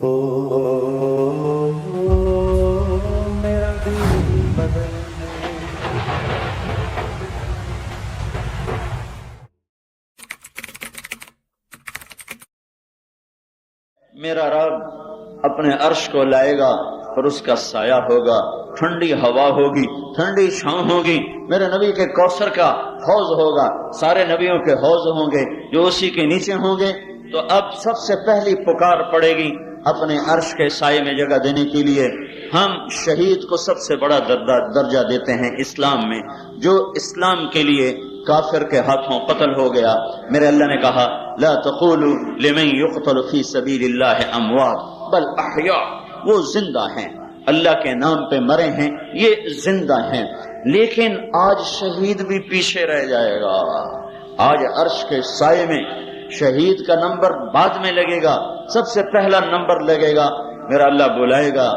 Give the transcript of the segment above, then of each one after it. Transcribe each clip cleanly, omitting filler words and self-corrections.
میرا دل بدل میرا رب اپنے عرش کو لائے گا اور اس کا سایہ ہوگا، ٹھنڈی ہوا ہوگی، ٹھنڈی چھاؤں ہوگی، میرے نبی کے کوثر کا حوض ہوگا، سارے نبیوں کے حوض ہوں گے جو اسی کے نیچے ہوں گے۔ تو اب سب سے پہلی پکار پڑے گی اپنے عرش کے سائے میں جگہ دینے کے لیے۔ ہم شہید کو سب سے بڑا درجہ دیتے ہیں اسلام میں، جو اسلام کے لیے کافر کے ہاتھوں قتل ہو گیا۔ میرے اللہ نے کہا لا تقولوا لمن يقتل في سبيل الله اموات بل احیاء، وہ زندہ ہیں، اللہ کے نام پہ مرے ہیں، یہ زندہ ہیں۔ لیکن آج شہید بھی پیچھے رہ جائے گا۔ آج عرش کے سائے میں شہید کا نمبر بعد میں لگے گا، سب سے پہلا نمبر لگے گا، میرا اللہ بلائے گا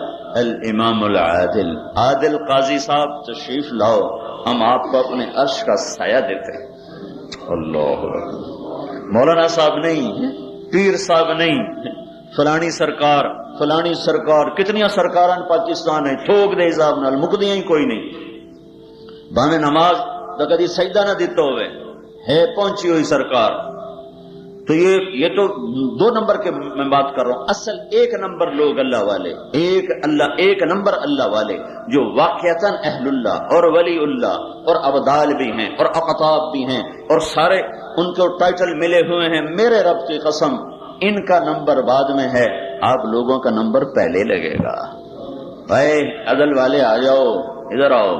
الامام العادل، عادل قاضی صاحب تشریف لاؤ، ہم آپ کو اپنے عرش کا سایہ دیتے ہیں۔ اللہ اکبر۔ مولانا صاحب نہیں، پیر صاحب نہیں، فلانی سرکار فلانی سرکار، کتنی سرکاران پاکستان ہے، ٹھوک دے حساب نال مکدیاں ہی کوئی نہیں، بانے نماز تو کدی سجدہ نہ دیتے ہوئے ہے پہنچی ہوئی سرکار۔ تو یہ تو دو نمبر کے میں بات کر رہا ہوں، اصل ایک نمبر لوگ اللہ والے، ایک نمبر اللہ والے جو واقعتاً اہل اللہ اور ولی اللہ اور ابدال بھی ہیں اور اقطاب بھی ہیں اور سارے ان کو ٹائٹل ملے ہوئے ہیں، میرے رب کی قسم ان کا نمبر بعد میں ہے، آپ لوگوں کا نمبر پہلے لگے گا۔ بھائی عدل والے آ جاؤ، ادھر آؤ،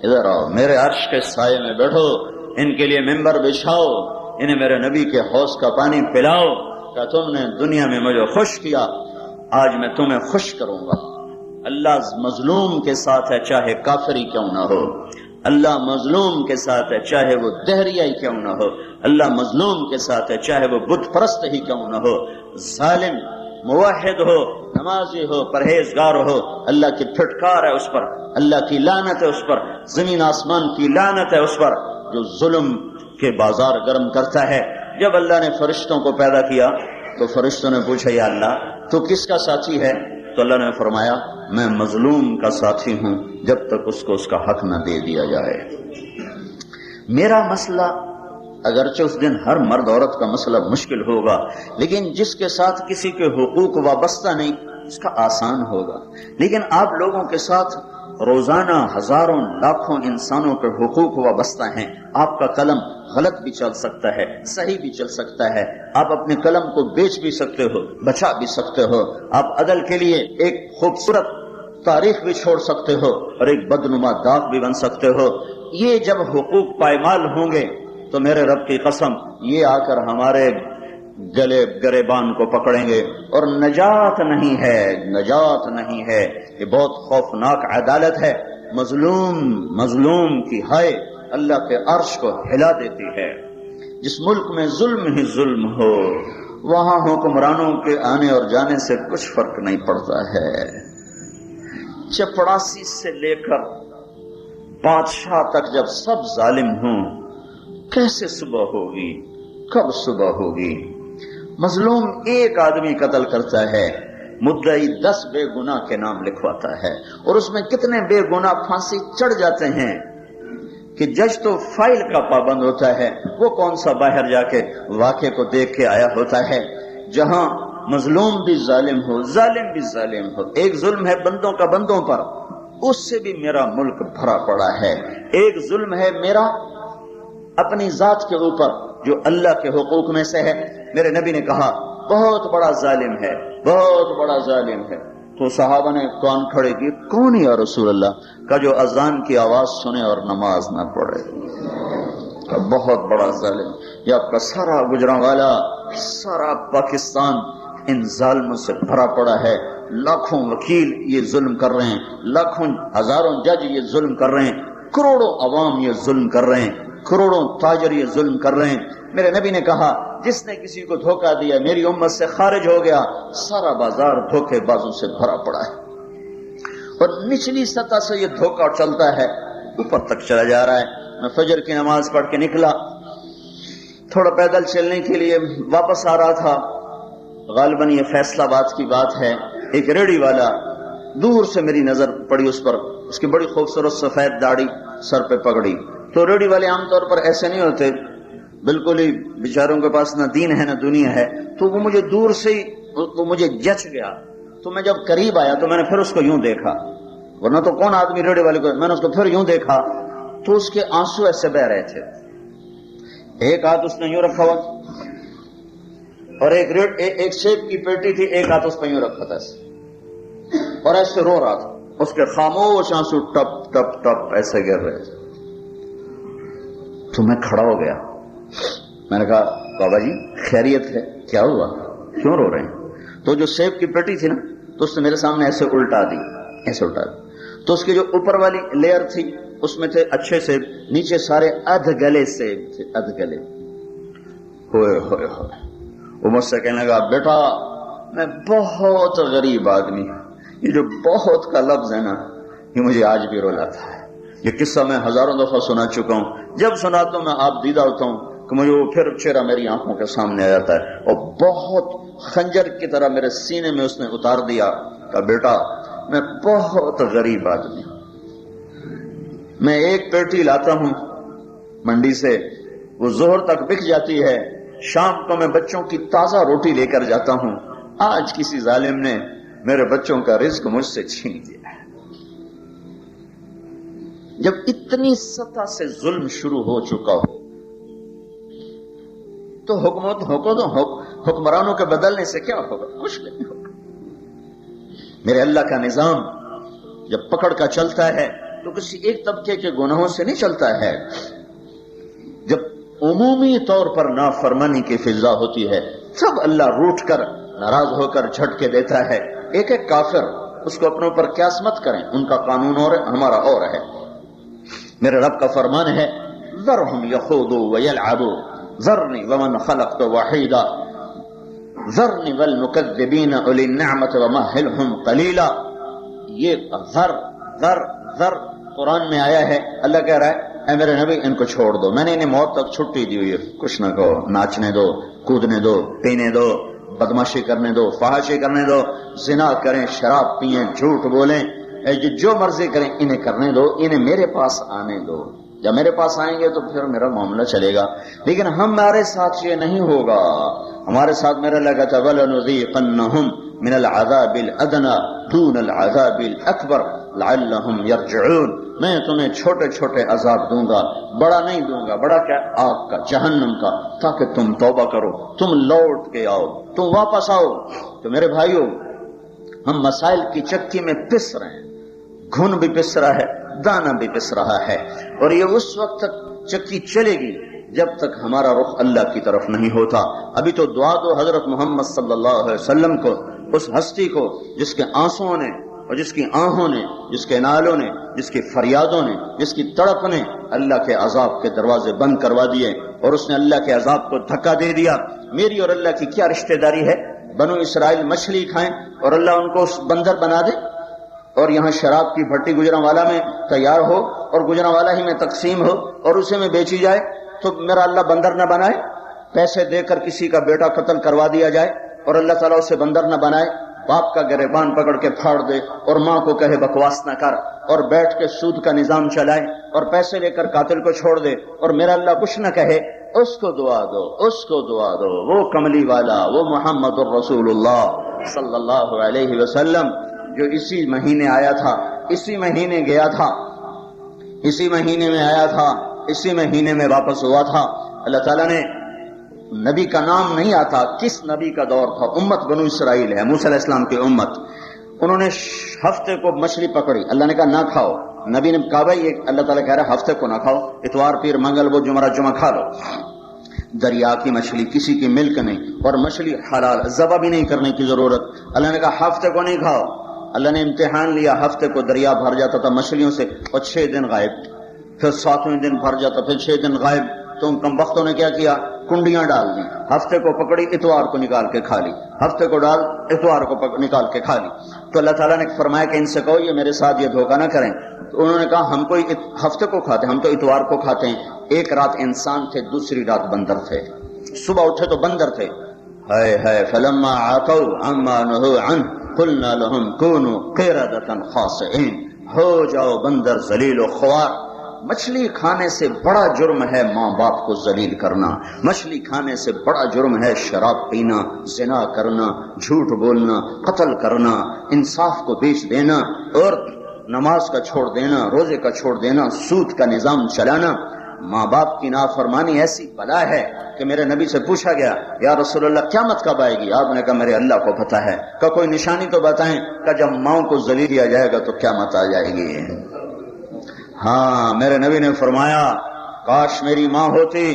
ادھر آؤ، میرے عرش کے سائے میں بیٹھو، ان کے لیے ممبر بچھاؤ، انہیں میرے نبی کے حوض کا پانی پلاؤ کہ تم نے دنیا میں مجھے خوش کیا، آج میں تمہیں خوش کروں گا۔ اللہ مظلوم کے ساتھ ہے چاہے کافر ہی کیوں نہ ہو، اللہ مظلوم کے ساتھ ہے چاہے وہ دہریہ ہی کیوں نہ ہو، اللہ مظلوم کے ساتھ ہے چاہے وہ بت پرست ہی کیوں نہ ہو، ظالم موحد ہو، نمازی ہو، پرہیزگار ہو، اللہ کی پھٹکار ہے اس پر، اللہ کی لعنت ہے اس پر، زمین آسمان کی لعنت ہے اس پر جو ظلم کے بازار گرم کرتا ہے۔ جب اللہ نے فرشتوں کو پیدا کیا تو فرشتوں نے پوچھا یا اللہ تو کس کا ساتھی ہے؟ تو اللہ نے فرمایا میں مظلوم کا ساتھی ہوں جب تک اس کو اس کا حق نہ دے دیا جائے۔ میرا مسئلہ اگرچہ اس دن ہر مرد عورت کا مسئلہ مشکل ہوگا، لیکن جس کے ساتھ کسی کے حقوق وابستہ نہیں اس کا آسان ہوگا، لیکن آپ لوگوں کے ساتھ روزانہ ہزاروں لاکھوں انسانوں کے حقوق وابستہ ہیں۔ آپ کا قلم غلط بھی چل سکتا ہے، صحیح بھی چل سکتا ہے، آپ اپنے قلم کو بیچ بھی سکتے ہو، بچا بھی سکتے ہو، آپ عدل کے لیے ایک خوبصورت تاریخ بھی چھوڑ سکتے ہو اور ایک بدنما داغ بھی بن سکتے ہو۔ یہ جب حقوق پائمال ہوں گے تو میرے رب کی قسم یہ آ کر ہمارے گلے گریبان کو پکڑیں گے اور نجات نہیں ہے، نجات نہیں ہے۔ یہ بہت خوفناک عدالت ہے، مظلوم کی ہائے اللہ کے عرش کو ہلا دیتی ہے۔ جس ملک میں ظلم ہی ظلم ہو وہاں حکمرانوں کے آنے اور جانے سے کچھ فرق نہیں پڑتا ہے۔ چپڑاسی سے لے کر بادشاہ تک جب سب ظالم ہوں کیسے صبح ہوگی، کب صبح ہوگی؟ مظلوم ایک آدمی قتل کرتا ہے، مدعی 10 بے گناہ کے نام لکھواتا ہے، اور اس میں کتنے بے گناہ پھانسی چڑھ جاتے ہیں کہ جج تو فائل کا پابند ہوتا ہے، وہ کون سا باہر جا کے واقعے کو دیکھ کے آیا ہوتا ہے۔ جہاں مظلوم بھی ظالم ہو، ظالم بھی ظالم ہو، ایک ظلم ہے بندوں کا بندوں پر، اس سے بھی میرا ملک بھرا پڑا ہے۔ ایک ظلم ہے میرا اپنی ذات کے اوپر جو اللہ کے حقوق میں سے ہے۔ میرے نبی نے کہا بہت بڑا ظالم ہے، بہت بڑا ظالم ہے۔ تو صحابہ نے کان کھڑے کی، کون یا رسول اللہ؟ کا جو اذان کی آواز سنے اور نماز نہ پڑھے، بہت بڑا ظالم۔ یہ آپ کا سارا گجرانوالا، سارا پاکستان ان ظالموں سے بھرا پڑا ہے۔ لاکھوں وکیل یہ ظلم کر رہے ہیں، لاکھوں ہزاروں جج یہ ظلم کر رہے ہیں، کروڑوں عوام یہ ظلم کر رہے ہیں، کروڑوں تاجر یہ ظلم کر رہے ہیں۔ میرے نبی نے کہا جس نے کسی کو دھوکہ دیا میری امت سے خارج ہو گیا۔ سارا بازار دھوکے بازوں سے بھرا پڑا ہے، اور نچلی سطح سے یہ دھوکہ چلتا ہے، اوپر تک چلا جا رہا ہے۔ میں فجر کی نماز پڑھ کے نکلا، تھوڑا پیدل چلنے کے لیے واپس آ رہا تھا، غالباً یہ فیصلہ آباد کی بات ہے، ایک ریڑھی والا دور سے میری نظر پڑی اس پر، اس کی بڑی خوبصورت سفید داڑھی، سر پہ پگڑی. تو ریڑھی والے عام طور پر ایسے نہیں ہوتے، بالکل ہی بیچاروں کے پاس نہ دین ہے نہ دنیا ہے. تو وہ مجھے دور سے ہی وہ مجھے جچ گیا. تو میں جب قریب آیا تو میں نے پھر اس کو یوں دیکھا، ورنہ تو کون آدمی ریڑھی والے کو. میں نے اس کو پھر یوں دیکھا تو اس کے آنسو ایسے بہ رہے تھے. ایک ہاتھ اس نے یوں رکھا ہوا اور ایک سیب کی پیٹی تھی، ایک ہاتھ اس پہ یوں رکھا تھا اور ایسے رو رہا تھا. اس کے خاموش آنسو ٹپ ٹپ ٹپ ایسے گر رہے تھے. تو میں کھڑا ہو گیا. میں نے کہا بابا جی خیریت ہے؟ کیا ہوا، کیوں رو رہے ہیں؟ تو جو سیب کی پیٹی تھی نا تو اس نے میرے سامنے ایسے الٹا دی. تو اس کی جو اوپر والی لیئر تھی اس میں تھے اچھے سیب، نیچے سارے ادھ گلے سیب تھے، ادھ گلے. ہوئے ہوئے ہوئے. وہ مجھ سے کہنے لگا بیٹا میں بہت غریب آدمی ہوں. یہ جو بہت کا لفظ ہے نا یہ مجھے آج بھی رلاتا ہے. یہ قصہ میں ہزاروں دفعہ سنا چکا ہوں. جب سناتا ہوں میں آپ دیدہ ہوتا ہوں کہ مجھے وہ پھر چہرہ میری آنکھوں کے سامنے آ جاتا ہے. اور بہت خنجر کی طرح میرے سینے میں اس نے اتار دیا کہ بیٹا میں بہت غریب آدمی ہوں. میں ایک پیٹی لاتا ہوں منڈی سے، وہ ظہر تک بک جاتی ہے، شام کو میں بچوں کی تازہ روٹی لے کر جاتا ہوں. آج کسی ظالم نے میرے بچوں کا رزق مجھ سے چھین دیا ہے. جب اتنی سطح سے ظلم شروع ہو چکا ہو تو حکمرانوں کے بدلنے سے کیا ہوگا؟ کچھ نہیں ہوگا. میرے اللہ کا نظام جب پکڑ کا چلتا ہے تو کسی ایک طبقے کے گناہوں سے نہیں چلتا ہے. جب عمومی طور پر نافرمانی کی فضا ہوتی ہے تب اللہ روٹھ کر ناراض ہو کر جھٹکے دیتا ہے. ایک ایک کافر اس کو اپنے اوپر قیاس مت کریں، ان کا قانون اور ہے، ہمارا اور ہے. میرے رب کا فرمان ہے ذرہم یخوضوا ویلعبوا ذرنی ومن خلقت وحیدا ذرنی والمکذبین اولی النعمت ومہلہم قلیلا. یہ ذر قرآن میں آیا ہے. اللہ کہہ رہا ہے اے میرے نبی ان کو چھوڑ دو، میں نے انہیں موت تک چھٹی دی ہوئی ہے. کچھ نہ کہو، ناچنے دو، کودنے دو، پینے دو، بدماشی کرنے دو، فحاشی کرنے دو، زنا کریں، شراب پئیں، جھوٹ بولیں، جو مرضی کریں، انہیں کرنے دو، انہیں میرے پاس آنے دو. جب میرے پاس آئیں گے تو پھر میرا معاملہ چلے گا. لیکن ہمارے ساتھ یہ نہیں ہوگا. ہمارے ساتھ میرا لگا تھا وَلَنُذِيقَنَّهُمْ مِنَ الْعَذَابِ الْأَدْنَى دُونَ الْعَذَابِ الْأَكْبَرِ لَعَلَّهُمْ يَرْجِعُونَ. میں تمہیں چھوٹے چھوٹے عذاب دوں گا، بڑا نہیں دوں گا. بڑا کیا؟ آگ کا، جہنم کا، تاکہ تم توبہ کرو، تم لوٹ کے آؤ، تم واپس آؤ. تو میرے بھائیوں ہم مسائل کی چکی میں پس رہے ہیں. گھن بھی پس رہا ہے، دانا بھی پس رہا ہے. اور یہ اس وقت تک چکی چلے گی جب تک ہمارا رخ اللہ کی طرف نہیں ہوتا. ابھی تو دعا دو حضرت محمد صلی اللہ علیہ وسلم کو، اس ہستی کو جس کے آنسوؤں نے اور جس کی آہوں نے، جس کے نالوں نے، جس کی فریادوں نے، جس کی تڑپ نے اللہ کے عذاب کے دروازے بند کروا دیے اور اس نے اللہ کے عذاب کو دھکا دے دیا. میری اور اللہ کی کیا رشتہ داری ہے؟ بنو اسرائیل مچھلی کھائیں اور اللہ ان کو بندر بنا دے، اور یہاں شراب کی بھٹی گجرانوالا میں تیار ہو اور گجرانوالا ہی میں تقسیم ہو اور اسے میں بیچی جائے تو میرا اللہ بندر نہ بنائے. پیسے دے کر کسی کا بیٹا قتل کروا دیا جائے اور اللہ تعالیٰ اسے بندر نہ بنائے. باپ کا گریبان پکڑ کے پھاڑ دے اور ماں کو کہے بکواس نہ کر اور بیٹھ کے سود کا نظام چلائے اور پیسے لے کر قاتل کو چھوڑ دے اور میرا اللہ کچھ نہ کہے. اس کو دعا دو، اس کو دعا دو. وہ کملی والا، وہ محمد الرسول اللہ صلی اللہ علیہ وسلم جو اسی مہینے آیا تھا، اسی مہینے گیا تھا، اسی مہینے میں آیا تھا، اسی مہینے میں واپس ہوا تھا. اللہ تعالیٰ نے نبی کا نام نہیں آتا. کس نبی کا دور تھا؟ امت بنو اسرائیل ہے، موسیٰ علیہ السلام کی امت. انہوں نے ہفتے کو مچھلی پکڑی، اللہ نے کہا نہ کھاؤ. نبی نے کہا بھائی اللہ تعالیٰ کہہ رہا ہے ہفتے کو نہ کھاؤ، اتوار پیر منگل وہ جمعرات جمعہ کھا لو. دریا کی مچھلی، کسی کی ملک نہیں، اور مچھلی حلال، ذبح بھی نہیں کرنے کی ضرورت. اللہ نے کہا ہفتے کو نہیں کھاؤ. اللہ نے امتحان لیا، ہفتے کو دریا بھر جاتا تھا مچھلیوں سے اور 6 دن غائب، پھر 7ویں دن بھر جاتا، پھر 6 دن غائب. تو ان کم وقتوں نے کیا کیا؟ کنڈیاں ڈال دی. ہفتے کو پکڑی، اتوار کو نکال کے کھا لی، ہفتے کو ڈال، اتوار کو نکال کے کھا لی. تو اللہ تعالیٰ نے فرمایا کہ ان سے کہو یہ میرے ساتھ یہ دھوکہ نہ کریں. تو انہوں نے کہا ہم کوئی ہفتے کو کھاتے ہیں، ہم تو اتوار کو کھاتے ہیں. ایک رات انسان تھے، دوسری رات بندر تھے. صبح اٹھے تو بندر تھے، ہائے ہائے فلما عتوا عما نهوا عنه قلنا لهم كونوا قردة خاسئين، ہو جاؤ بندر ذلیل و خوار۔ مچھلی کھانے سے بڑا جرم ہے ماں باپ کو ذلیل کرنا، مچھلی کھانے سے بڑا جرم ہے شراب پینا، زنا کرنا، جھوٹ بولنا، قتل کرنا، انصاف کو بیچ دینا، اور نماز کا چھوڑ دینا، روزے کا چھوڑ دینا، سود کا نظام چلانا۔ ماں باپ کی نافرمانی ایسی بلا ہے کہ میرے نبی سے پوچھا گیا یا رسول اللہ قیامت کب آئے گی؟ آپ نے کہا میرے اللہ کو پتہ ہے۔ کہ کوئی نشانی تو بتائیں۔ کہ جب ماؤں کو ذلیل کیا جائے گا تو قیامت آ جائے گی۔ ہاں میرے نبی نے فرمایا کاش میری ماں ہوتی،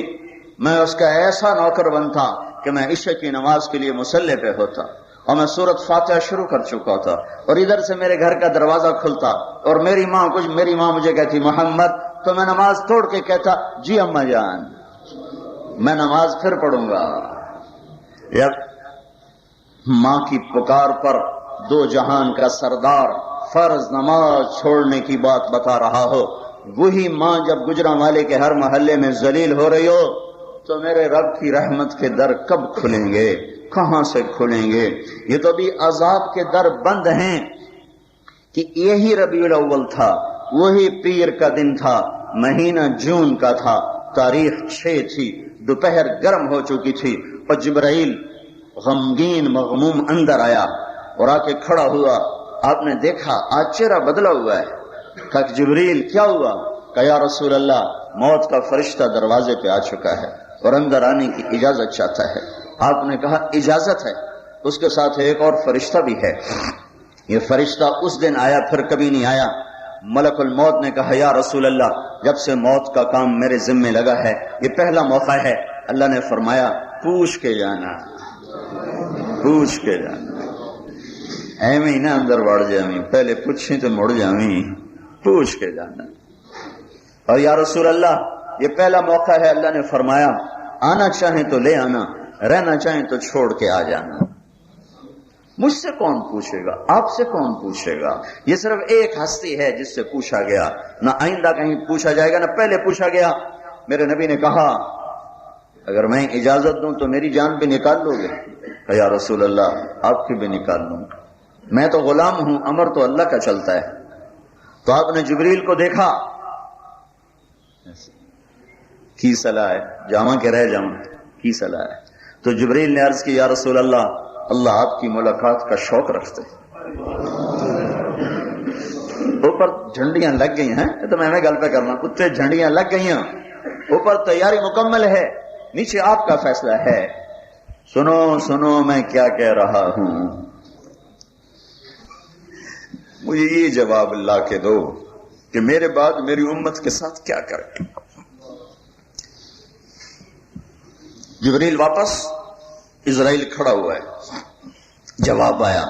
میں اس کا ایسا نوکر بنتا کہ میں عشاء کی نماز کے لیے مصلی پہ ہوتا اور میں سورۃ فاتحہ شروع کر چکا تھا، اور ادھر سے میرے گھر کا دروازہ کھلتا اور میری ماں مجھے کہتی محمد، تو میں نماز توڑ کے کہتا جی اماں جان میں نماز پھر پڑھوں گا۔ یا ماں کی پکار پر دو جہان کا سردار فرض نماز چھوڑنے کی بات بتا رہا ہو، وہی ماں جب گجرانوالے کے ہر محلے میں ذلیل ہو رہی ہو تو میرے رب کی رحمت کے در کب کھلیں گے؟ کہاں سے کھلیں گے؟ یہ تو بھی عذاب کے در بند ہیں کہ یہی ربیع الاول تھا، وہی پیر کا دن تھا، مہینہ جون کا تھا، تاریخ 6 تھی، دوپہر گرم ہو چکی تھی، اور جبرائیل غمگین مغموم اندر آیا اور آ کے کھڑا ہوا۔ آپ نے دیکھا آج چہرہ بدلا ہوا ہے۔ کہا جبریل کیا ہوا؟ کہا یا رسول اللہ موت کا فرشتہ دروازے پہ آ چکا ہے اور اندر آنے کی اجازت چاہتا ہے۔ آپ نے کہا اجازت ہے، اس کے ساتھ ایک اور فرشتہ بھی ہے۔ یہ فرشتہ اس دن آیا پھر کبھی نہیں آیا۔ ملک الموت نے کہا یا رسول اللہ جب سے موت کا کام میرے ذمے لگا ہے یہ پہلا موقع ہے۔ اللہ نے فرمایا پوچھ کے جانا، پوچھ کے جانا، ایویں ہی نہ اندر بڑھ جاویں، پہلے پوچھیں تو مڑ جاویں، پوچھ کے جانا۔ اور یا رسول اللہ یہ پہلا موقع ہے، اللہ نے فرمایا آنا چاہیں تو لے آنا، رہنا چاہیں تو چھوڑ کے آ جانا۔ مجھ سے کون پوچھے گا؟ آپ سے کون پوچھے گا؟ یہ صرف ایک ہستی ہے جس سے پوچھا گیا، نہ آئندہ کہیں پوچھا جائے گا، نہ پہلے پوچھا گیا۔ میرے نبی نے کہا اگر میں اجازت دوں تو میری جان بھی نکال لو گے؟ کہ یا رسول اللہ آپ کی بھی نکال لوں گا، میں تو غلام ہوں، امر تو اللہ کا چلتا ہے۔ تو آپ نے جبریل کو دیکھا، کی صلاح ہے جامع کے رہ جاؤں، کی صلاح ہے؟ تو جبریل نے عرض کی یا رسول اللہ اللہ آپ کی ملاقات کا شوق رکھتے۔ اوپر جھنڈیاں لگ گئی ہیں، تو میں گل پہ کرنا، اتنے جھنڈیاں لگ گئی ہیں، اوپر تیاری مکمل ہے، نیچے آپ کا فیصلہ ہے۔ سنو سنو میں کیا کہہ رہا ہوں، مجھے یہ جواب لا کے دو کہ میرے بعد میری امت کے ساتھ کیا کرے۔ جبریل واپس، اسرائیل کھڑا ہوا ہے، جواب آیا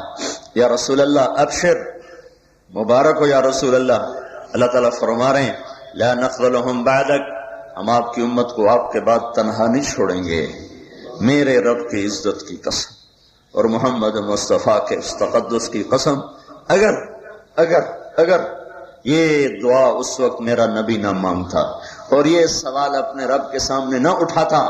یا رسول اللہ ابشر، مبارک ہو یا رسول اللہ۔ اللہ تعالیٰ فرما رہے ہیں لا نخذلهم بعدک، ہم آپ کی امت کو آپ کے بعد تنہا نہیں چھوڑیں گے، میرے رب کی عزت کی قسم اور محمد مصطفیٰ کے تقدس کی قسم، اگر اگر اگر یہ دعا اس وقت میرا نبی نہ مانگتا اور یہ سوال اپنے رب کے سامنے نہ اٹھاتا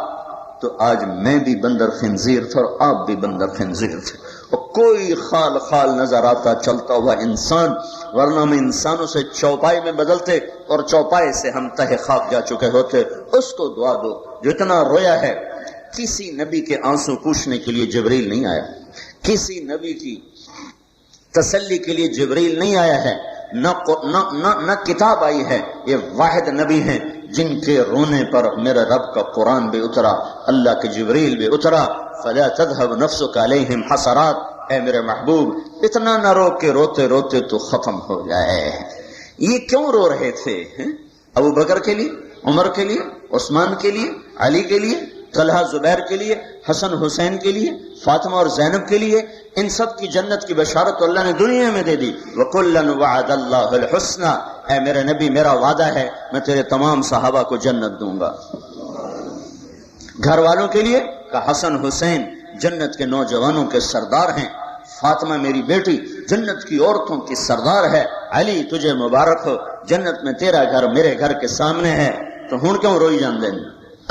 تو آج میں بھی بندر خنزیر تھا اور آپ بھی بندر خنزیر تھے، اور کوئی خال خال نظر آتا چلتا ہوا انسان، ورنہ ہم انسانوں سے چوپائے میں بدلتے اور چوپائے سے ہم تہ خاک جا چکے ہوتے۔ اس کو دعا دو جو اتنا رویا ہے۔ کسی نبی کے آنسو پوچھنے کے لیے جبریل نہیں آیا، کسی نبی کی تسلی کے لیے جبریل نہیں آیا ہے، نہ کتاب آئی ہے۔ یہ واحد نبی ہیں جن کے رونے پر میرے رب کا قرآن بھی اترا، اللہ کے جبریل بھی اترا۔ فلا تذهب نفسك عليهم حسرات، اے میرے محبوب اتنا نہ رو کہ روتے روتے تو ختم ہو جائے۔ یہ کیوں رو رہے تھے؟ ابو بکر کے لیے، عمر کے لیے، عثمان کے لیے، علی کے لیے، طلحہ زبیر کے لیے، حسن حسین کے لیے، فاطمہ اور زینب کے لیے، ان سب کی جنت کی بشارت اللہ نے دنیا میں دے دی۔ وَكُلًّا وَعَدَ اللَّهُ الْحُسْنَى، اے میرے نبی میرا وعدہ ہے میں تیرے تمام صحابہ کو جنت دوں گا۔ گھر والوں کے لیے کہ حسن حسین جنت کے نوجوانوں کے سردار ہیں، فاطمہ میری بیٹی جنت کی عورتوں کی سردار ہے، علی تجھے مبارک ہو، جنت میں تیرا گھر میرے گھر کے سامنے ہے۔ تو ہن کیوں روئی جان دیں؟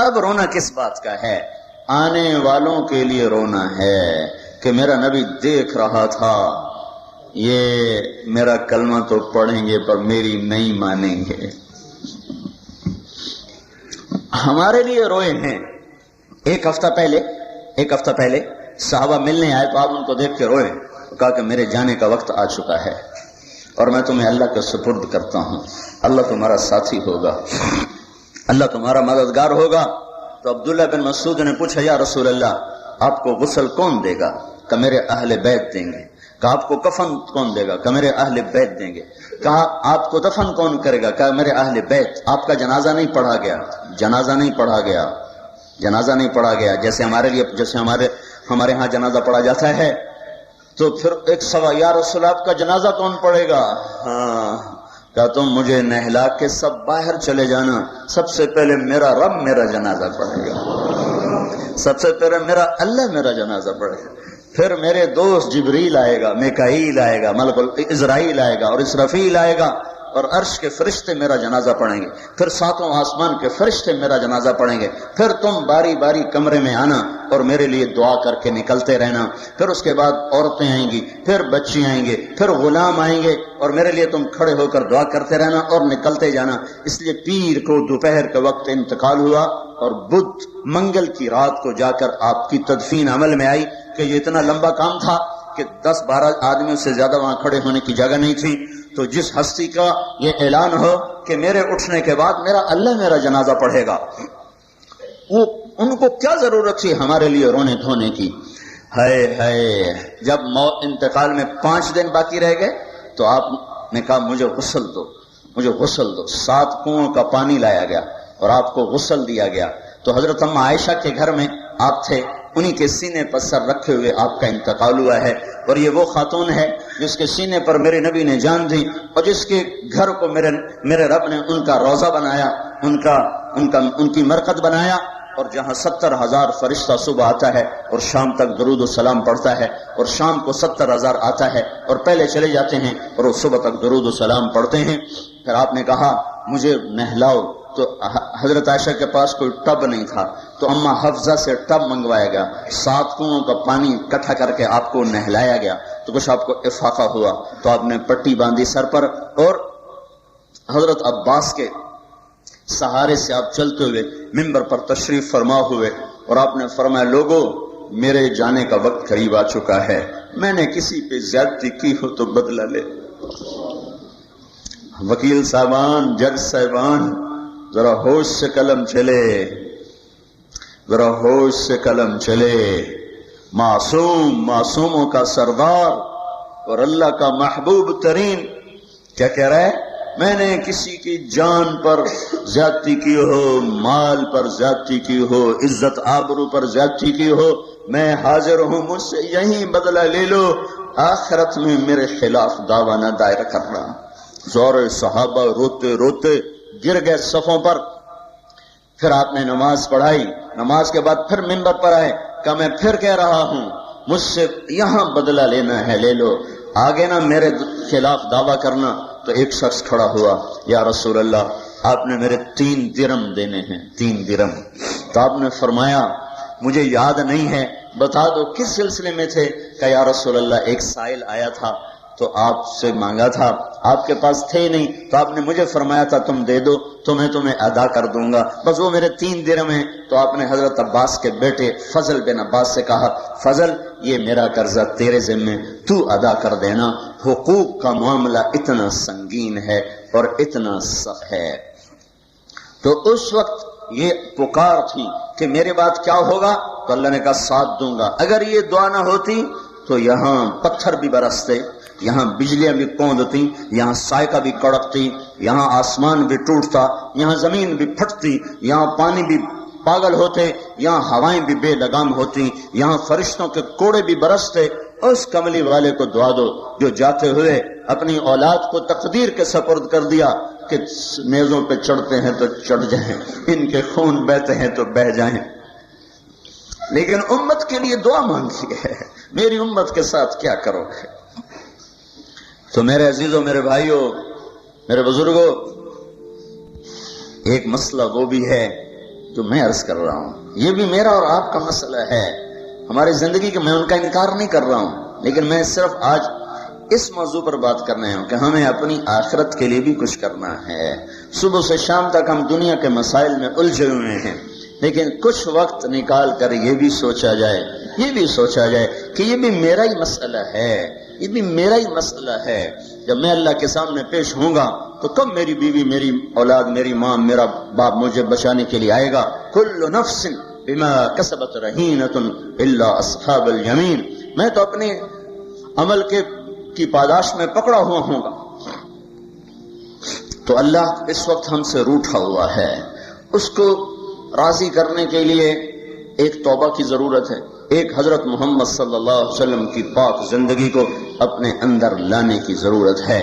اب رونا کس بات کا ہے؟ آنے والوں کے لیے رونا ہے کہ میرا نبی دیکھ رہا تھا یہ میرا کلمہ تو پڑھیں گے پر میری نہیں مانیں گے. ہمارے لیے روئے ہیں. ایک ہفتہ پہلے صحابہ ملنے آئے تو آپ ان کو دیکھ کے روئے. کہا کہ میرے جانے کا وقت آ چکا ہے اور میں تمہیں اللہ کے سپرد کرتا ہوں. اللہ تمہارا ساتھی ہوگا, اللہ تمہارا مددگار ہوگا. تو عبداللہ بن مسعود نے پوچھا یا رسول اللہ آپ کو غسل کون دے گا؟ کہ میرے اہل بیت دیں گے. کہا آپ کو کفن کون دے گا؟ کہ میرے اہل بیت دیں گے. کہا آپ کو دفن کون کرے گا؟ کہ میرے اہل بیت. آپ کا جنازہ نہیں پڑھا گیا. جیسے ہمارے ہاں جنازہ پڑھا جاتا ہے تو پھر ایک سوال یا رسول آپ کا جنازہ کون پڑھے گا؟ ہاں کہا تم مجھے نہلا کے سب باہر چلے جانا, سب سے پہلے میرا رب میرا جنازہ پڑھے گا, سب سے پہلے میرا اللہ میرا جنازہ پڑھے گا, پھر میرے دوست جبریل آئے گا, میکائیل آئے گا, ملک اسرائیل آئے گا اور اسرافیل آئے گا اور عرش کے فرشتے میرا جنازہ پڑھیں گے, پھر ساتوں آسمان کے فرشتے میرا جنازہ پڑھیں گے, پھر تم باری باری کمرے میں آنا اور میرے لیے دعا کر کے نکلتے رہنا, پھر اس کے بعد عورتیں آئیں گی, پھر بچے آئیں گے, پھر غلام آئیں گے اور میرے لیے تم کھڑے ہو کر دعا کرتے رہنا اور نکلتے جانا. اس لیے پیر کو دوپہر کے وقت انتقال ہوا اور بدھ منگل کی رات کو جا کر آپ کی تدفین عمل میں آئی کہ یہ اتنا لمبا کام تھا کہ 10-12 آدمیوں سے زیادہ وہاں کھڑے ہونے کی جگہ نہیں تھی. تو جس ہستی کا یہ اعلان ہو کہ میرے اٹھنے کے بعد میرا اللہ میرا جنازہ پڑھے گا, وہ ان کو کیا ضرورت تھی ہمارے لیے رونے دھونے کی؟ ہے جب انتقال میں 5 دن باقی رہ گئے تو آپ نے کہا مجھے غسل دو. 7 کنووں کا پانی لایا گیا اور آپ کو غسل دیا گیا. تو حضرت اماں عائشہ کے گھر میں آپ تھے, انہی کے سینے پر سر رکھے ہوئے آپ کا انتقال ہوا ہے. اور یہ وہ خاتون ہے جس کے سینے پر میرے نبی نے جان دی اور جس کے گھر کو میرے رب نے ان کا روضہ بنایا, ان کی مرقد بنایا, اور جہاں 70,000 فرشتہ صبح آتا ہے اور شام تک درود و سلام پڑھتا ہے, اور شام کو 70,000 آتا ہے اور پہلے چلے جاتے ہیں اور وہ صبح تک درود و سلام پڑھتے ہیں. پھر آپ نے کہا مجھے نہلاؤ. تو حضرت عائشہ کے پاس کوئی ٹب نہیں تھا تو اماں حفظہ سے ٹب منگوایا گیا, 7 کنووں کا پانی اکٹھا کر کے آپ کو نہلایا گیا. تو کچھ آپ کو افاقہ ہوا تو آپ نے پٹی باندھی سر پر اور حضرت عباس کے سہارے سے آپ چلتے ہوئے منبر پر تشریف فرما ہوئے اور آپ نے فرمایا لوگوں میرے جانے کا وقت قریب آ چکا ہے, میں نے کسی پہ زیادتی کی ہو تو بدلہ لے. وکیل صاحبان, جج صاحبان, ذرا ہوش سے قلم چلے. معصوموں کا سردار اور اللہ کا محبوب ترین کیا کہہ رہا ہے؟ میں نے کسی کی جان پر زیادتی کی ہو, مال پر زیادتی کی ہو, عزت آبرو پر زیادتی کی ہو, میں حاضر ہوں, مجھ سے یہی بدلہ لے لو. آخرت میں میرے خلاف دعویٰ نہ دائر کرنا. زور صحابہ روتے روتے گر گئے صفوں پر. پھر آپ نے نماز پڑھائی, نماز کے بعد پھر منبر پر آئے, کہ میں پھر کہہ رہا ہوں مجھ سے یہاں بدلہ لینا ہے لے لو, آگے نہ میرے خلاف دعویٰ کرنا. تو ایک شخص کھڑا ہوا, یا رسول اللہ آپ نے میرے 3 درم دینے ہیں, 3 درم. تو آپ نے فرمایا مجھے یاد نہیں ہے, بتا دو کس سلسلے میں تھے؟ کہ یا رسول اللہ ایک سائل آیا تھا تو آپ سے مانگا تھا, آپ کے پاس تھے نہیں, تو آپ نے مجھے فرمایا تھا تم دے دو تو میں تمہیں ادا کر دوں گا, بس وہ میرے 3 درم ہیں. تو آپ نے حضرت عباس کے بیٹے فضل بن عباس سے کہا فضل یہ میرا قرضہ تیرے ذمے, تو ادا کر دینا. حقوق کا معاملہ اتنا سنگین ہے اور اتنا سخت ہے. تو اس وقت یہ پکار تھی کہ میرے بعد کیا ہوگا؟ تو اللہ نے کہا ساتھ دوں گا. اگر یہ دعا نہ ہوتی تو یہاں پتھر بھی برستے, یہاں بجلیاں بھی کوندتی, یہاں سائقہ بھی کڑکتی, یہاں آسمان بھی ٹوٹتا, یہاں زمین بھی پھٹتی, یہاں پانی بھی پاگل ہوتے, یہاں ہوائیں بھی بے لگام ہوتی, یہاں فرشتوں کے کوڑے بھی برستے. اس کملی والے کو دعا دو جو جاتے ہوئے اپنی اولاد کو تقدیر کے سپرد کر دیا کہ میزوں پہ چڑھتے ہیں تو چڑھ جائیں, ان کے خون بہتے ہیں تو بہ جائیں, لیکن امت کے لیے دعا مانگی ہے. میری امت کے ساتھ کیا کرو گے؟ تو میرے عزیزوں, میرے بھائیوں, میرے بزرگوں, ایک مسئلہ وہ بھی ہے جو میں عرض کر رہا ہوں یہ بھی میرا اور آپ کا مسئلہ ہے، ہماری زندگی کا، میں ان کا انکار نہیں کر رہا ہوں، لیکن میں صرف آج اس موضوع پر بات کرنا ہے کہ ہمیں اپنی آخرت کے لیے بھی کچھ کرنا ہے۔ صبح سے شام تک ہم دنیا کے مسائل میں الجھے ہوئے ہیں، لیکن کچھ وقت نکال کر یہ بھی سوچا جائے کہ یہ بھی میرا ہی مسئلہ ہے، یہ بھی میرا ہی مسئلہ ہے۔ جب میں اللہ کے سامنے پیش ہوں گا تو کب میری بیوی، میری اولاد، میری ماں، میرا باپ مجھے بچانے کے لیے آئے گا؟ کل نفس بما کسبت رہینۃ الا اصحاب الیمین، میں تو اپنے عمل کی پاداش میں پکڑا ہوا ہوں گا۔ تو اللہ اس وقت ہم سے روٹھا ہوا ہے، اس کو راضی کرنے کے لیے ایک توبہ کی ضرورت ہے، ایک حضرت محمد صلی اللہ علیہ وسلم کی پاک زندگی کو اپنے اندر لانے کی ضرورت ہے۔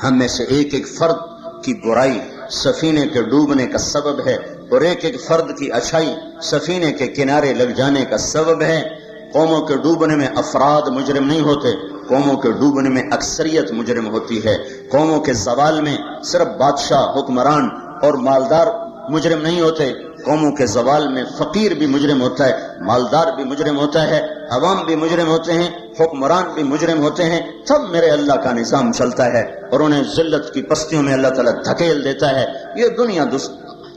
ہم میں سے ایک ایک فرد کی برائی سفینے کے ڈوبنے کا سبب ہے، اور ایک ایک فرد کی اچھائی سفینے کے کنارے لگ جانے کا سبب ہے۔ قوموں کے ڈوبنے میں افراد مجرم نہیں ہوتے، قوموں کے ڈوبنے میں اکثریت مجرم ہوتی ہے۔ قوموں کے زوال میں صرف بادشاہ، حکمران اور مالدار مجرم نہیں ہوتے، قوموں کے زوال میں فقیر بھی مجرم ہوتا ہے، مالدار بھی مجرم ہوتا ہے، عوام بھی مجرم ہوتے ہیں، حکمران بھی مجرم ہوتے ہیں۔ تب میرے اللہ کا نظام چلتا ہے اور انہیں ذلت کی پستیوں میں اللہ تعالیٰ دھکیل دیتا ہے۔ یہ دنیا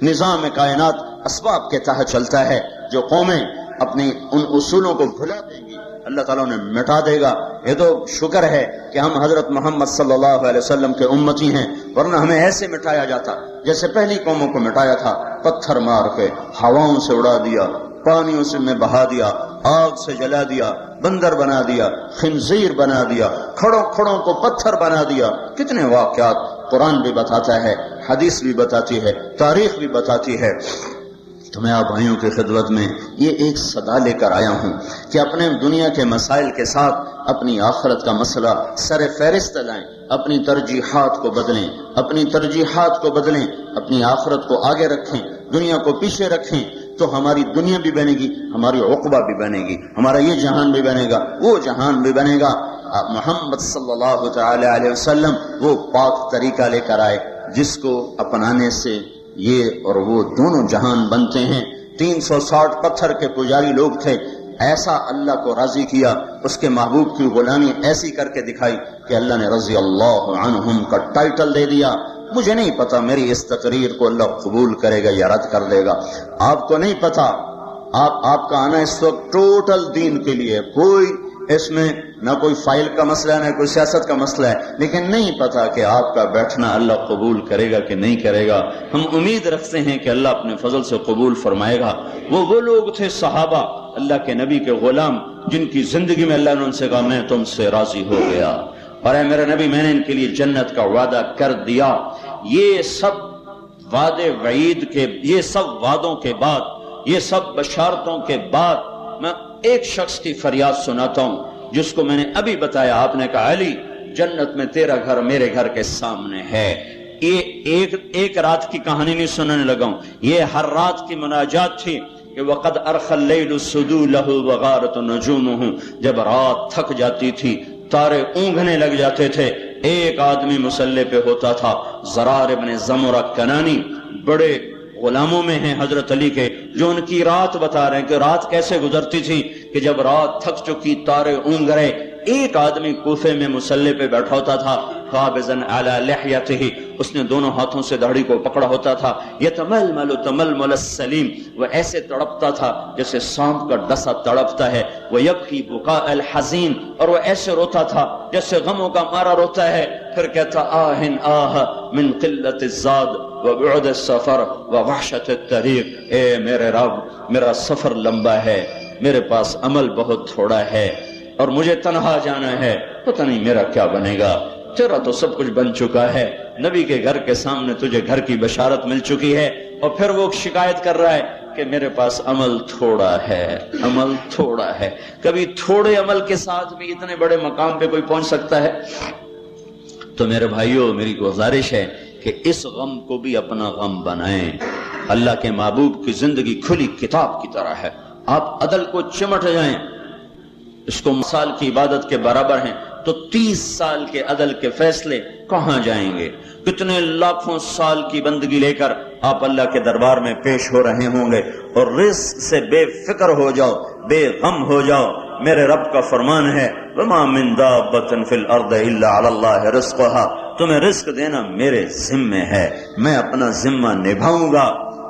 نظام کائنات اسباب کے تحت چلتا ہے۔ جو قومیں اپنی ان اصولوں کو بھلا دیں گی اللہ تعالیٰ انہیں مٹا دے گا۔ یہ تو شکر ہے کہ ہم حضرت محمد صلی اللہ علیہ وسلم کے امتی ہیں، ورنہ ہمیں ایسے مٹایا جاتا جیسے پہلی قوموں کو مٹایا تھا، پتھر مار کے ہواؤں سے اڑا دیا، پانیوں سے میں بہا دیا، آگ سے جلا دیا، بندر بنا دیا، خنزیر بنا دیا، کھڑوں کو پتھر بنا دیا۔ کتنے واقعات قرآن بھی بتاتا ہے، حدیث بھی بتاتی ہے، تاریخ بھی بتاتی ہے۔ تو میں آپ بھائیوں کی خدمت میں یہ ایک صدا لے کر آیا ہوں کہ اپنے دنیا کے مسائل کے ساتھ اپنی آخرت کا مسئلہ سر فہرست لائیں، اپنی ترجیحات کو بدلیں، اپنی آخرت کو آگے رکھیں، دنیا کو پیچھے رکھیں، تو ہماری دنیا بھی بنے گی، ہماری عقبہ بھی بنے گی، ہمارا یہ جہان بھی بنے گا، وہ جہان بھی بنے گا۔ محمد صلی اللہ تعالی علیہ وسلم وہ پاک طریقہ لے کر آئے جس کو اپنانے سے یہ اور وہ دونوں جہان بنتے ہیں۔ 360 پتھر کے پجاری لوگ تھے، ایسا اللہ کو راضی کیا، اس کے محبوب کی غلامی ایسی کر کے دکھائی کہ اللہ نے رضی اللہ عنہم کا ٹائٹل دے دیا۔ مجھے نہیں پتا میری اس تقریر کو اللہ قبول کرے گا یا رد کر دے گا، آپ کو نہیں پتا۔ آپ کا آنا اس وقت ٹوٹل دین کے لیے، کوئی اس میں نہ کوئی فائل کا مسئلہ ہے، نہ کوئی سیاست کا مسئلہ ہے، لیکن نہیں پتا کہ آپ کا بیٹھنا اللہ قبول کرے گا کہ نہیں کرے گا۔ ہم امید رکھتے ہیں کہ اللہ اپنے فضل سے قبول فرمائے گا۔ وہ لوگ تھے صحابہ، اللہ کے نبی کے غلام، جن کی زندگی میں اللہ نے ان سے کہا میں تم سے راضی ہو گیا، اور اے میرے نبی میں نے ان کے لیے جنت کا وعدہ کر دیا۔ یہ سب وعدے وعید کے، یہ سب وعدوں کے بعد، یہ سب بشارتوں کے بعد میں ایک شخص کی فریاد سناتا ہوں جس کو میں نے ابھی بتایا۔ آپ نے کہا علی جنت میں تیرا گھر میرے گھر کے سامنے ہے۔ یہ ایک رات کی کہانی نہیں سننے لگا ہوں، یہ ہر رات کی مناجات تھی کہ وقد ارخى الليل سدوله وغارت نجومه۔ جب رات تھک جاتی تھی، تارے اونگھنے لگ جاتے تھے، ایک آدمی مسلح پہ ہوتا تھا، زرار ابن زمرہ کنانی، بڑے غلاموں میں ہیں حضرت علی کے، جو ان کی رات بتا رہے ہیں کہ رات کیسے گزرتی تھی کہ جب رات تھک چکی، تارے اونگ رہے، ایک آدمی کوفے میں مسلح پہ بیٹھا ہوتا تھا، قابضاً علی لحیتہ، اس نے دونوں ہاتھوں سے داڑھی کو پکڑا ہوتا تھا، یتململ تململ السلیم، وہ ایسے تڑپتا تھا جیسے سانپ کا ڈسا تڑپتا ہے، ویبکی بکاء الحزین، اور وہ ایسے روتا تھا جیسے غموں کا مارا روتا ہے، پھر کہتا آہن آہ من قلت الزاد وبعد السفر ووحشت الطریق، اے میرے رب میرا سفر لمبا ہے، میرے پاس عمل بہت تھوڑا ہے، اور مجھے تنہا جانا ہے، پتہ نہیں میرا کیا بنے گا۔ تیرا تو سب کچھ بن چکا ہے، نبی کے گھر کے سامنے تجھے گھر کی بشارت مل چکی ہے، اور پھر وہ شکایت کر رہا ہے کہ میرے پاس عمل تھوڑا ہے، عمل تھوڑا ہے۔ کبھی تھوڑے عمل کے ساتھ بھی اتنے بڑے مقام پہ کوئی پہنچ سکتا ہے؟ تو میرے بھائیوں میری گزارش ہے کہ اس غم کو بھی اپنا غم بنائیں۔ اللہ کے محبوب کی زندگی کھلی کتاب کی طرح ہے، آپ عدل کو چمٹ جائیں، اس کو مثال کی عبادت کے برابر ہیں۔ تو 30 سال کے عدل کے فیصلے کہاں جائیں گے؟ کتنے لاکھوں سال کی بندگی لے کر آپ اللہ کے دربار میں پیش ہو رہے ہوں گے، اور رزق سے بے فکر ہو جاؤ، بے غم ہو جاؤ۔ میرے رب کا فرمان ہے وَمَا مِن دَابَّةٍ فِي الْأَرْضِ إِلَّا عَلَى اللَّهِ رِزْقُهَا، تمہیں رزق دینا میرے ذمے ہے، میں اپنا ذمہ نبھاؤں گا،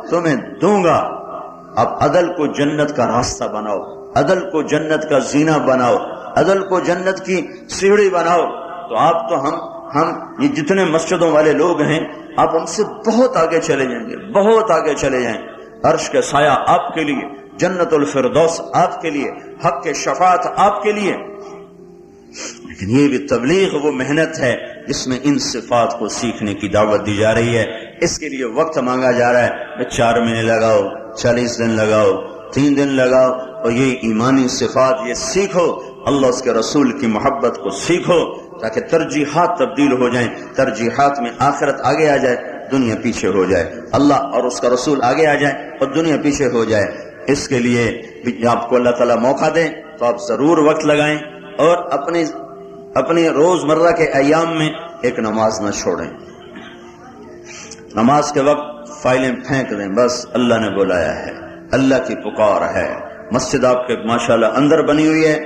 تمہیں دوں گا۔ اب عدل کو جنت کا راستہ بناؤ، عدل کو جنت کا زینہ بناؤ، عدل کو جنت کی سیڑھی بناؤ، تو آپ تو ہم یہ جتنے مسجدوں والے لوگ ہیں، آپ ان سے بہت آگے چلے جائیں گے، بہت آگے چلے جائیں۔ عرش کے سایہ آپ کے لیے، جنت الفردوس آپ کے لیے، حق کے شفاعت آپ کے لیے۔ لیکن یہ بھی تبلیغ وہ محنت ہے جس میں ان صفات کو سیکھنے کی دعوت دی جا رہی ہے، اس کے لیے وقت مانگا جا رہا ہے۔ 4 مہینے لگاؤ، 40 دن لگاؤ، 3 دن لگاؤ، اور یہ ایمانی صفات یہ سیکھو، اللہ اس کے رسول کی محبت کو سیکھو، تاکہ ترجیحات تبدیل ہو جائیں، ترجیحات میں آخرت آگے آ جائے، دنیا پیچھے ہو جائے، اللہ اور اس کا رسول آگے آ جائے اور دنیا پیچھے ہو جائے۔ اس کے لیے آپ کو اللہ تعالیٰ موقع دیں تو آپ ضرور وقت لگائیں، اور اپنی روزمرہ کے ایام میں ایک نماز نہ چھوڑیں۔ نماز کے وقت فائلیں پھینک دیں، بس اللہ نے بلایا ہے، اللہ کی پکار ہے۔ مسجد آپ کے ماشاءاللہ اندر بنی ہوئی ہے،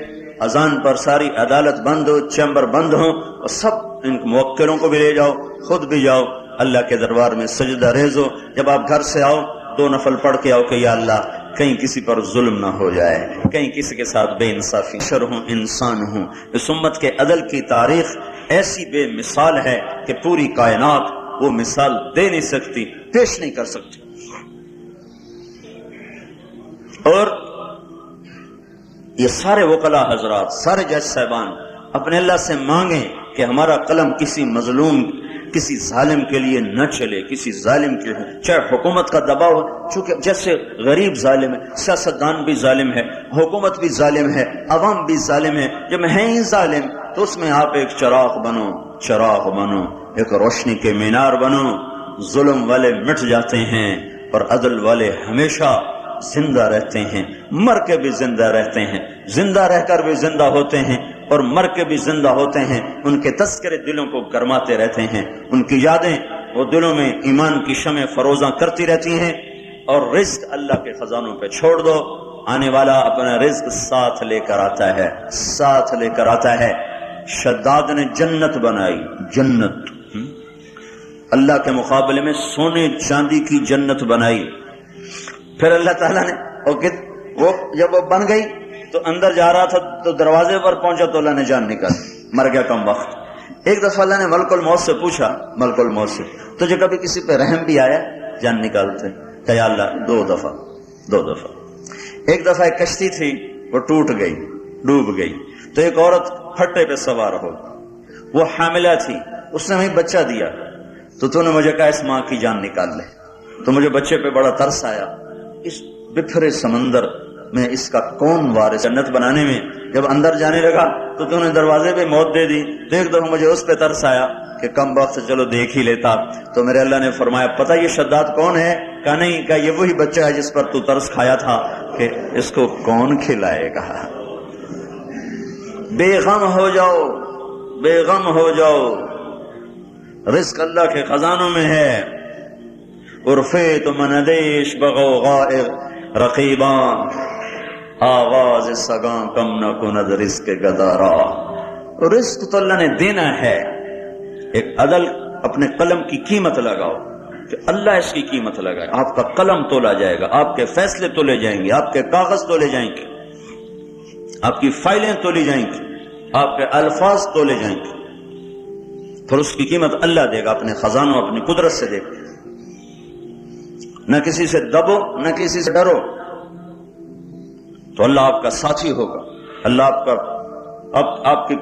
اذان پر ساری عدالت بند ہو، چیمبر بند ہو، اور سب ان موکلوں کو بھی لے جاؤ، خود بھی جاؤ، اللہ کے دربار میں سجدہ ریز ہو۔ جب آپ گھر سے آؤ 2 نفل پڑھ کے آؤ کہ یا اللہ کہیں کسی پر ظلم نہ ہو جائے، کہیں کسی کے ساتھ بے انصافی، شر ہوں انسان ہوں۔ اس امت کے عدل کی تاریخ ایسی بے مثال ہے کہ پوری کائنات وہ مثال دے نہیں سکتی، پیش نہیں کر سکتی۔ اور یہ سارے وکلاء حضرات، سارے جج صاحبان اپنے اللہ سے مانگیں کہ ہمارا قلم کسی مظلوم، کسی ظالم کے لیے نہ چلے، کسی ظالم کے لیے، چاہے حکومت کا دباؤ ہے، چونکہ جیسے غریب ظالم ہے، سیاستدان بھی ظالم ہے، حکومت بھی ظالم ہے، عوام بھی ظالم ہے، جب ہے ہی ظالم تو اس میں آپ ایک چراغ بنو، چراغ بنو، ایک روشنی کے مینار بنو۔ ظلم والے مٹ جاتے ہیں اور عدل والے ہمیشہ زندہ رہتے ہیں، مر کے بھی زندہ رہتے ہیں، زندہ رہ کر بھی زندہ ہوتے ہیں، اور مر کے بھی زندہ ہوتے ہیں۔ ان کے تذکرے دلوں کو گرماتے رہتے ہیں، ان کی یادیں وہ دلوں میں ایمان کی شمع فروزاں کرتی رہتی ہیں۔ اور رزق اللہ کے خزانوں پہ چھوڑ دو، آنے والا اپنا رزق ساتھ لے کر آتا ہے، ساتھ لے کر آتا ہے۔ شداد نے جنت بنائی، جنت اللہ کے مقابلے میں سونے چاندی کی جنت بنائی۔ پھر اللہ تعالیٰ نے وہ جب وہ بن گئی تو اندر جا رہا تھا تو دروازے پر پہنچا تو اللہ نے جان نکال، مر گیا کم وقت۔ ایک دفعہ اللہ نے ملک الموت سے پوچھا، ملک الموت سے، تجھے کبھی کسی پہ رحم بھی آیا جان نکالتے؟ کہ یا اللہ 2 دفعہ 2 دفعہ۔ ایک دفعہ ایک کشتی تھی، وہ ٹوٹ گئی، ڈوب گئی، تو ایک عورت پھٹے پہ سوار ہو، وہ حاملہ تھی، اس نے ہمیں بچہ دیا، تو نے مجھے کہا اس ماں کی جان نکال لے۔ تو مجھے بچے پہ بڑا ترس آیا، اس بکھرے سمندر میں اس کا کون وارث؟ جنت بنانے میں جب اندر جانے لگا تو نے دروازے پہ موت دے دی، تو ایک دفعہ مجھے اس پہ ترس آیا کہ کم وقت چلو دیکھ ہی لیتا۔ تو میرے اللہ نے فرمایا پتہ یہ شداد کون ہے؟ کہا نہیں، کہا یہ وہی بچہ ہے جس پر تو ترس کھایا تھا، کہ اس کو کون کھلائے گا۔ بے غم ہو جاؤ، بے غم ہو جاؤ، رزق اللہ کے خزانوں میں ہے۔ عرفیت منادیش بغوغاء رقیباں، آواز سگاں کم نہ کند رزق گدارا۔ رزق تو اللہ نے دینا ہے، ایک عدل اپنے قلم کی قیمت لگاؤ کہ اللہ اس کی قیمت لگائے۔ آپ کا قلم تولا جائے گا، آپ کے فیصلے تولے جائیں گے، آپ کے کاغذ تولے جائیں گے، آپ کی فائلیں تولی جائیں گی، آپ کے الفاظ تولے جائیں گے، پھر اس کی قیمت اللہ دے گا، اپنے خزانوں اپنی قدرت سے دے گا۔ نہ کسی سے دبو، نہ کسی سے ڈرو، تو اللہ آپ کا ساتھی ہوگا، اللہ آپ کے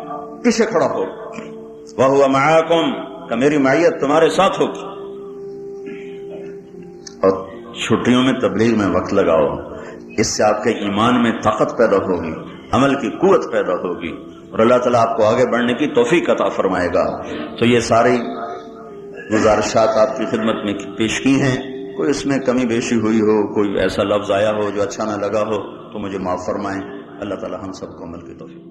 پیچھے کھڑا ہوگا۔ وَهُوَ مَعَاكُمْ، کہ میری معیت تمہارے ساتھ ہوگی۔ اور چھٹیوں میں تبلیغ میں وقت لگاؤ، اس سے آپ کے ایمان میں طاقت پیدا ہوگی، عمل کی قوت پیدا ہوگی، اور اللہ تعالیٰ آپ کو آگے بڑھنے کی توفیق عطا فرمائے گا۔ تو یہ ساری گزارشات آپ کی خدمت میں پیش کی ہیں، کوئی اس میں کمی بیشی ہوئی ہو، کوئی ایسا لفظ آیا ہو جو اچھا نہ لگا ہو تو مجھے معاف فرمائیں۔ اللہ تعالیٰ ہم سب کو عمل کی توفیق